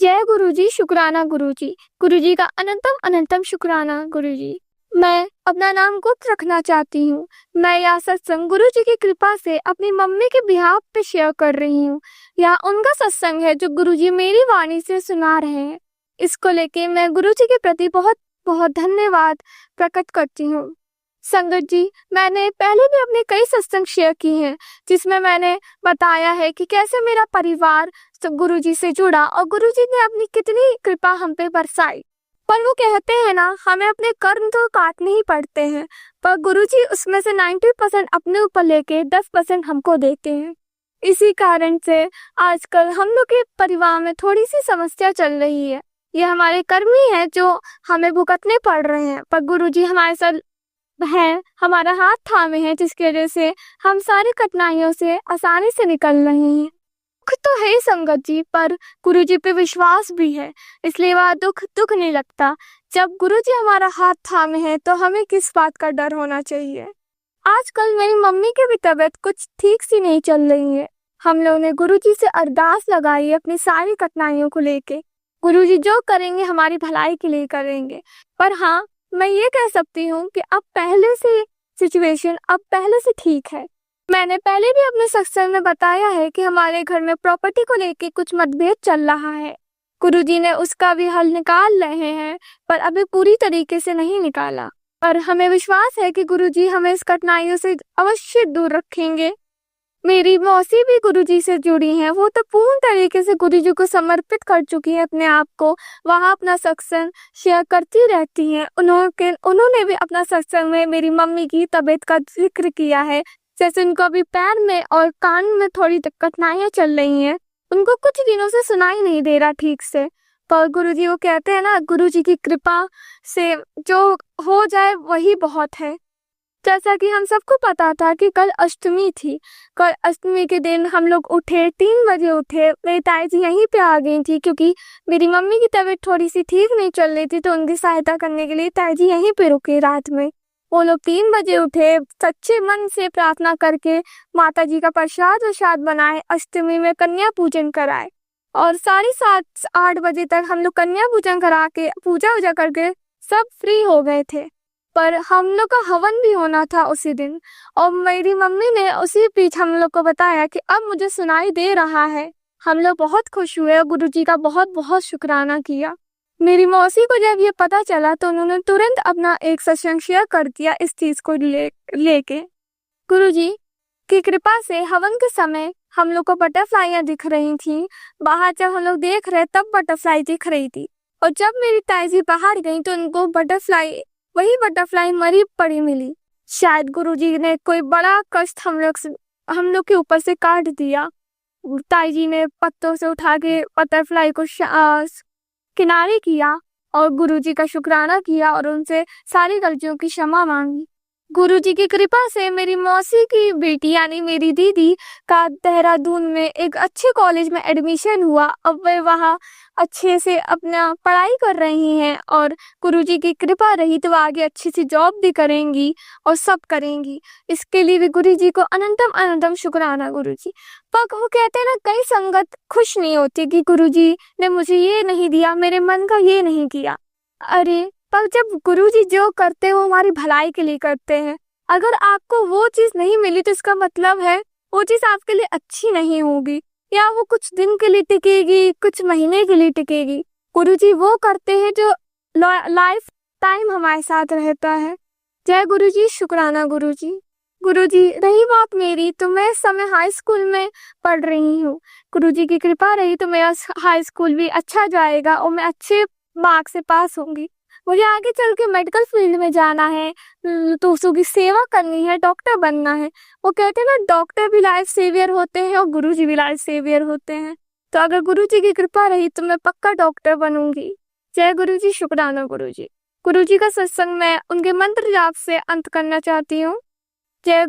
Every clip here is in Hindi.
जय गुरुजी, शुक्राना गुरुजी। गुरुजी का अनंतम अनंतम शुक्राना गुरुजी। मैं अपना नाम गुप्त रखना चाहती हूँ। मैं यह सत्संग गुरुजी की कृपा से अपनी मम्मी के बिहाफ पे शेयर कर रही हूँ। यह उनका सत्संग है जो गुरुजी मेरी वाणी से सुना रहे हैं। इसको लेके मैं गुरुजी के प्रति बहुत बहुत धन्यवाद प्रकट करती हूँ। संगत जी, मैंने पहले भी अपने कई सत्संग शेयर किए हैं जिसमें मैंने बताया है कि कैसे मेरा परिवार गुरुजी से जुड़ा और गुरुजी ने अपनी कितनी कृपा हम पे बरसाई। पर वो कहते हैं ना, हमें अपने कर्म तो काटने ही पड़ते हैं, पर गुरुजी उसमें से 90% अपने ऊपर लेके 10% हमको देते हैं। इसी कारण से आजकल हम लोग के परिवार में थोड़ी सी समस्या चल रही है। ये हमारे कर्म ही है जो हमें भुगतने पड़ रहे हैं, पर गुरुजी हमारे साथ है, हमारा हाथ थामे हैं, जिसकी वजह से हम सारी कठिनाइयों से आसानी से निकल रहे हैं। दुख तो है ही संगत जी, पर गुरुजी पे विश्वास भी है, इसलिए वह दुख दुख नहीं लगता। जब गुरुजी हमारा हाथ थामे हैं तो हमें किस बात का डर होना चाहिए। आजकल मेरी मम्मी की भी तबीयत कुछ ठीक सी नहीं चल रही है। हम लोगों ने गुरुजी से अरदास लगाई है अपनी सारी कठिनाइयों को लेके। गुरुजी जो करेंगे हमारी भलाई के लिए करेंगे। पर हाँ, मैं ये कह सकती हूँ कि अब पहले से सिचुएशन अब पहले से ठीक है। मैंने पहले भी अपने सत्संग में बताया है कि हमारे घर में प्रॉपर्टी को लेके कुछ मतभेद चल रहा है। गुरुजी ने उसका भी हल निकाल रहे हैं, पर अभी पूरी तरीके से नहीं निकाला। पर हमें विश्वास है कि गुरुजी हमें इस कठिनाइयों से अवश्य दूर रखेंगे। मेरी मौसी भी गुरुजी से जुड़ी हैं, वो तो पूर्ण तरीके से गुरुजी को समर्पित कर चुकी है अपने आप को। वहाँ अपना सत्संग शेयर करती रहती हैं। उन्होंने भी अपना सत्संग में मेरी मम्मी की तबीयत का जिक्र किया है। जैसे उनको अभी पैर में और कान में थोड़ी कठिनाइयां चल रही हैं, उनको कुछ दिनों से सुनाई नहीं दे रहा ठीक से, पर गुरुजी वो कहते हैं ना, गुरुजी की कृपा से जो हो जाए वही बहुत है। जैसा कि हम सबको पता था कि कल अष्टमी थी। कल अष्टमी के दिन हम लोग उठे, 3 बजे उठे। मेरी ताई जी यहीं पे आ गई थी क्योंकि मेरी मम्मी की तबीयत थोड़ी सी ठीक नहीं चल रही थी, तो उनकी सहायता करने के लिए ताई जी यहीं पे रुके रात में। वो लोग 3 बजे उठे, सच्चे मन से प्रार्थना करके माता जी का प्रसाद वरसाद बनाए, अष्टमी में कन्या पूजन कराए और 7:30-8 बजे तक हम लोग कन्या पूजन करा के पूजा वूजा करके सब फ्री हो गए थे। पर हम लोग का हवन भी होना था उसी दिन, और मेरी मम्मी ने उसी बीच हम लोग को बताया कि अब मुझे सुनाई दे रहा है। हम लोग बहुत खुश हुए और गुरुजी का बहुत बहुत शुक्राना किया। मेरी मौसी को जब ये पता चला तो उन्होंने तुरंत अपना एक सत्संग शेयर कर दिया इस चीज को लेके। गुरुजी की कृपा से हवन के समय हम लोग को बटरफ्लाइयां दिख रही थी। बाहर जब हम लोग देख रहे तब बटरफ्लाई दिख रही थी, और जब मेरी ताई जी बाहर गई तो उनको वही बटरफ्लाई मरी पड़ी मिली। शायद गुरुजी ने कोई बड़ा कष्ट हम लोग के ऊपर से काट दिया। ताई जी ने पत्तों से उठा के बटरफ्लाई को किनारे किया और गुरुजी का शुक्राना किया और उनसे सारी गलतियों की क्षमा मांगी। गुरुजी की कृपा से मेरी मौसी की बेटी यानी मेरी दीदी का देहरादून में एक अच्छे कॉलेज में एडमिशन हुआ। अब वे वहाँ अच्छे से अपना पढ़ाई कर रही हैं और गुरुजी की कृपा रही तो आगे अच्छी सी जॉब भी करेंगी और सब करेंगी। इसके लिए भी गुरुजी को अनंतम अनंतम शुक्राना गुरुजी। पर वो कहते हैं ना, कई संगत खुश नहीं होती कि गुरुजी ने मुझे ये नहीं दिया, मेरे मन का ये नहीं किया। अरे, पर जब गुरुजी जो करते हैं वो हमारी भलाई के लिए करते हैं। अगर आपको वो चीज नहीं मिली तो इसका मतलब है वो चीज आपके लिए अच्छी नहीं होगी, या वो कुछ दिन के लिए टिकेगी, कुछ महीने के लिए टिकेगी। गुरुजी वो करते हैं जो लाइफ टाइम हमारे साथ रहता है। जय गुरुजी, शुक्राना गुरुजी। गुरुजी, रही बात मेरी तो मैं इस समय हाई स्कूल में पढ़ रही हूँ। गुरुजी की कृपा रही तो मेरा हाई स्कूल भी अच्छा जाएगा और मैं अच्छे मार्क से पास होंगी। मुझे आगे चल के मेडिकल फील्ड में जाना है, दूसरों की सेवा करनी है, डॉक्टर बनना है। वो कहते हैं ना, डॉक्टर भी लाइफ सेवियर होते हैं और गुरुजी भी लाइफ सेवियर होते हैं। तो अगर गुरुजी की कृपा रही तो मैं पक्का डॉक्टर बनूंगी। जय गुरुजी, शुक्राना गुरुजी। गुरुजी का सत्संग मैं उनके मंत्र जाप से अंत करना चाहती हूँ। जय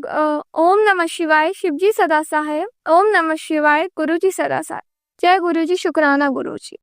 ओम नमः शिवाय, शिवजी सदा सहाय। ओम नमः शिवाय, गुरुजी सदा सहाय। जय गुरुजी, शुक्राना गुरुजी।